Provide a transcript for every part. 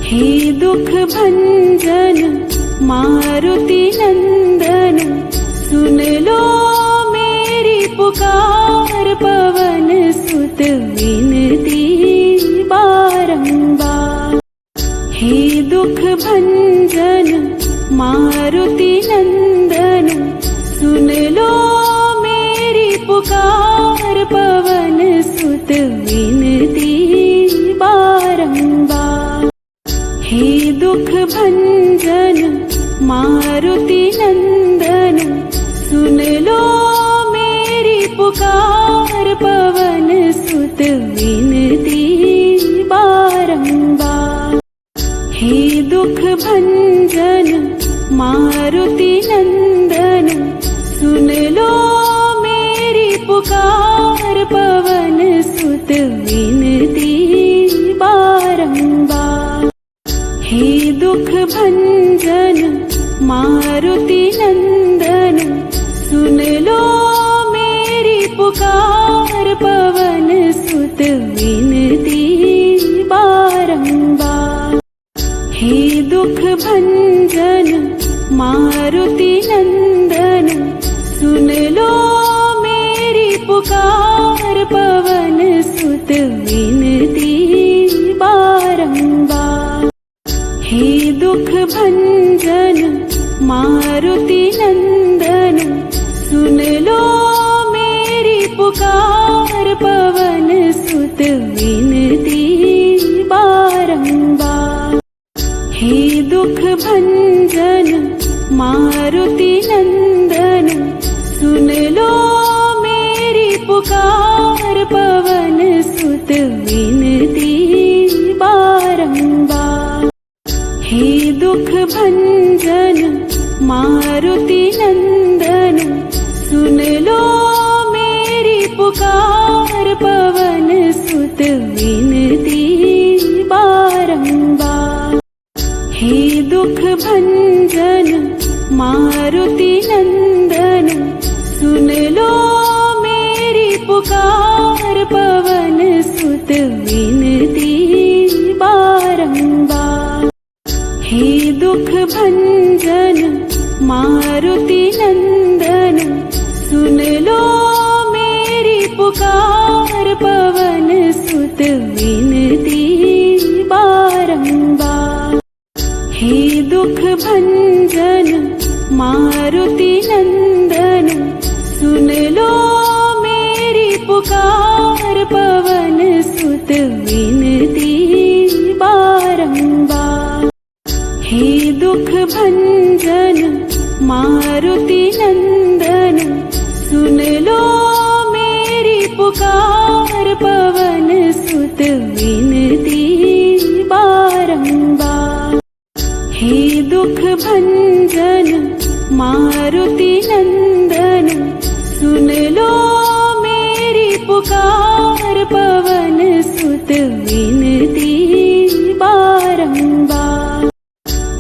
हे दुख भंजन मारुति नंदन, सुन लो मेरी पुकार, पवन सुत विनती बारंबार। हे दुख भंजन मारुति नंदन, सुन लो मेरी पुकार, पवन सुत विनती बारंबार। हे दुख भंजन मारुति नंदन, सुन लो मेरी पुकार, पवन सुत विनती बारंबार। हे दुख भंजन मारुति नंदन, सुन लो मेरी पुकार, पवन सुत विनती बारंबार। हे दुख भंजन मारुति नंदन, सुन लो मेरी पुकार, पवन सुत विनती बारंबार। हे दुख भंजन मारुति नंदन, सुन लो मेरी पुकार, पवन सुत विनती बारंबार। हे दुख भंजन मारुति नंदन, सुन लो मेरी पुकार, पवन सुत विनती बारंबार। हे दुख भंजन मारुति नंदन, सुन लो मेरी पुकार, पवन सुत विनती बारंबार। हे दुख भंजन मारुति नंदन, सुन लो मेरी पुकार, पवन सुत विनती बारंबार। हे दुख भंजन मारुति नंदन, सुन लो मेरी पुकार, पवन सुत विनती बारंबार। हे दुख भंजन मारुति नंदन, सुन लो मेरी पुकार, पवन सुत विनती बारंबार। हे दुख भंजन मारुति नंदन, सुन लो मेरी पुकार, पवन सुत विनती बारंबार। हे दुख भंजन मारुति नंदन, सुन लो मेरी पुकार, पवन सुत विनती बारंबार। हे दुख भंजन मारुति नंदन, सुन लो मेरी पुकार, पवन सुत विनती बारंबार।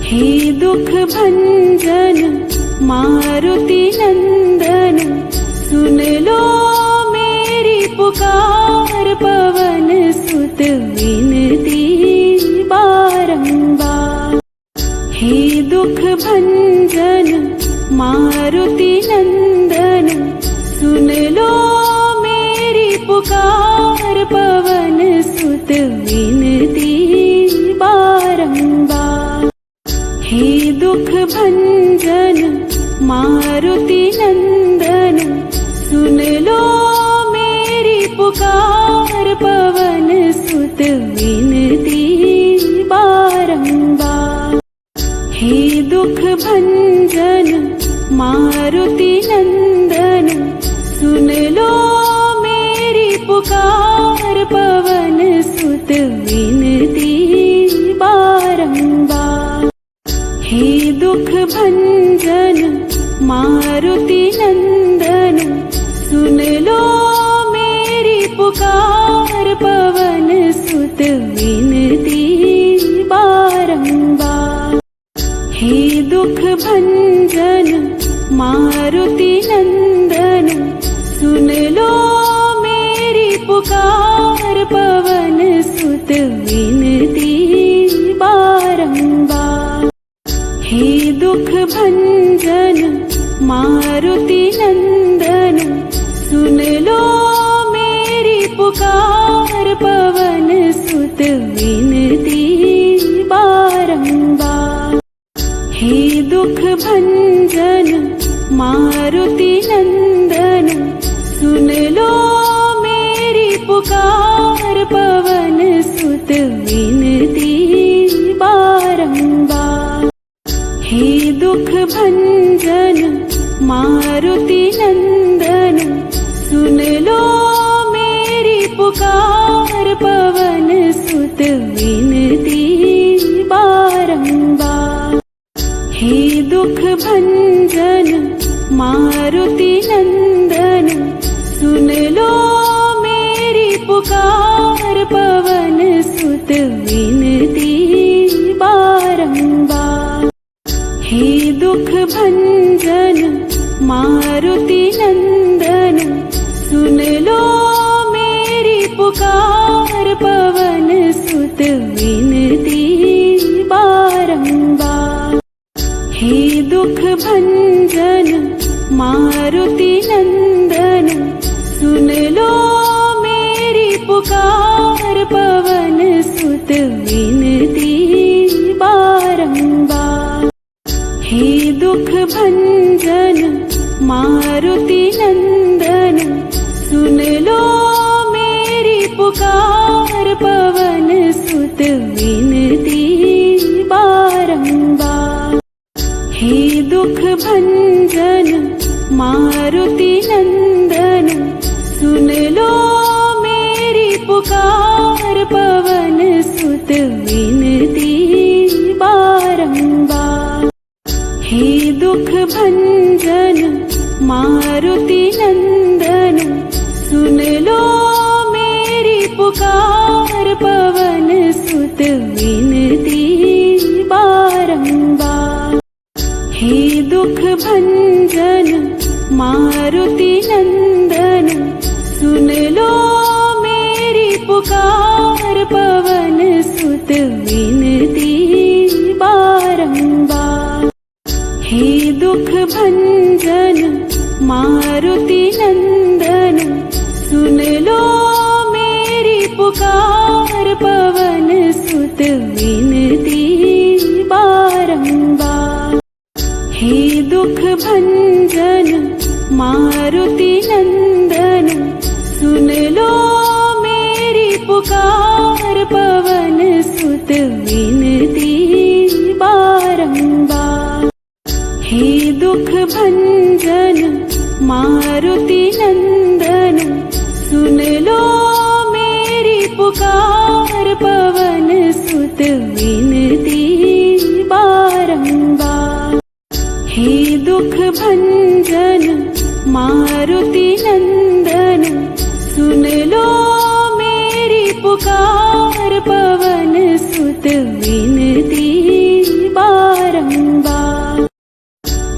हे दुख भंजन मारुति नंदन, सुन लो मेरी पुकार, पवन सुत विनती बारंबार। हे दुख भंजन मारुति नंदन, सुन लो मेरी पुकार, पवन सुत विनती बारंबार। हे दुख भंजन मारुति नंदन, सुन लो मेरी पुकार, पवन सुत विनती बारंबार। हे दुख भंजन मारुति नंदन, सुन लो मेरी पुकार, पवन सुत विनती बारंबार। हे दुख भंजन मारुति नंदन, सुन लो मेरी पुकार, पवन सुत विनती बारंबार। हे दुख भंजन मारुति नंदन, सुन लो मेरी पुकार, पवन सुत विनती बारंबार। दुख भंजन मारुति नंदन, सुन लो मेरी पुकार, पवन सुत विनती बारंबार। हे दुख भंजन मारुति नंदन, सुन लो मेरी पुकार, पवन सुत विनती बारंबार। हे दुख भंजन मारुति नंदन, सुन लो मेरी पुकार, पवन सुत विनती बारंबार। हे दुख भंजन मारुति नंदन, सुन लो मेरी पुकार, पवन सुत विनती बारंबार। हे दुख भंजन मारुति नंदन, सुन लो मेरी पुकार, पवन सुत विनती बारंबार। हे दुख भंजन मारुति नंदन, सुन लो मेरी पुकार, पवन सुत विनती बारंबार। हे दुख भंजन मारुति नंदन, सुन लो मेरी पुकार, पवन सुत विनती बारंबार। हे दुख भंजन मारुति नंदन, सुन लो मेरी पुकार, पवन सुत विनती बारंबार। हे दुख भंजन मारुति नंदन, सुन लो मेरी पुकार, पवन सुत विनती बारंबार। हे दुख भंजन मारुति नंदन, सुन लो मेरी पुकार, पवन सुत विनती बारंबार। हे दुख भंजन मारुति नंदन, सुन लो मेरी पुकार, पवन सुत विनती बारंबार। हे दुख भंजन मारुति नंदन, सुन लो मेरी पुकार, पवन सुत विनती बारंबार। हे दुख भंजन मारुति नंदन, सुन लो मेरी पुकार, पवन सुत विनती बारंबार। हे दुख भंजन मारुति नंदन, सुन लो मेरी पुकार, पवन सुत विनती बारंबार।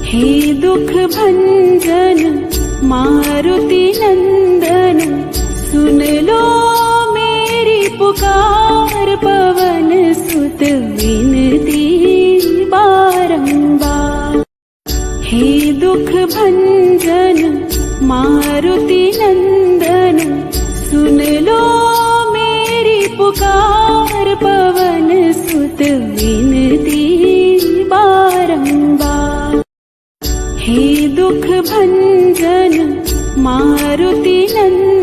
हे दुख भंजन मारुति नंदन, सुन लो मेरी पुकार, पवन सुत विनती बारंबार। हे दुख भंजन मारुति नंदन, सुन लो मेरी पुकार, पवन सुत विनती बारंबार। हे दुख भंजन मारुति नंदन,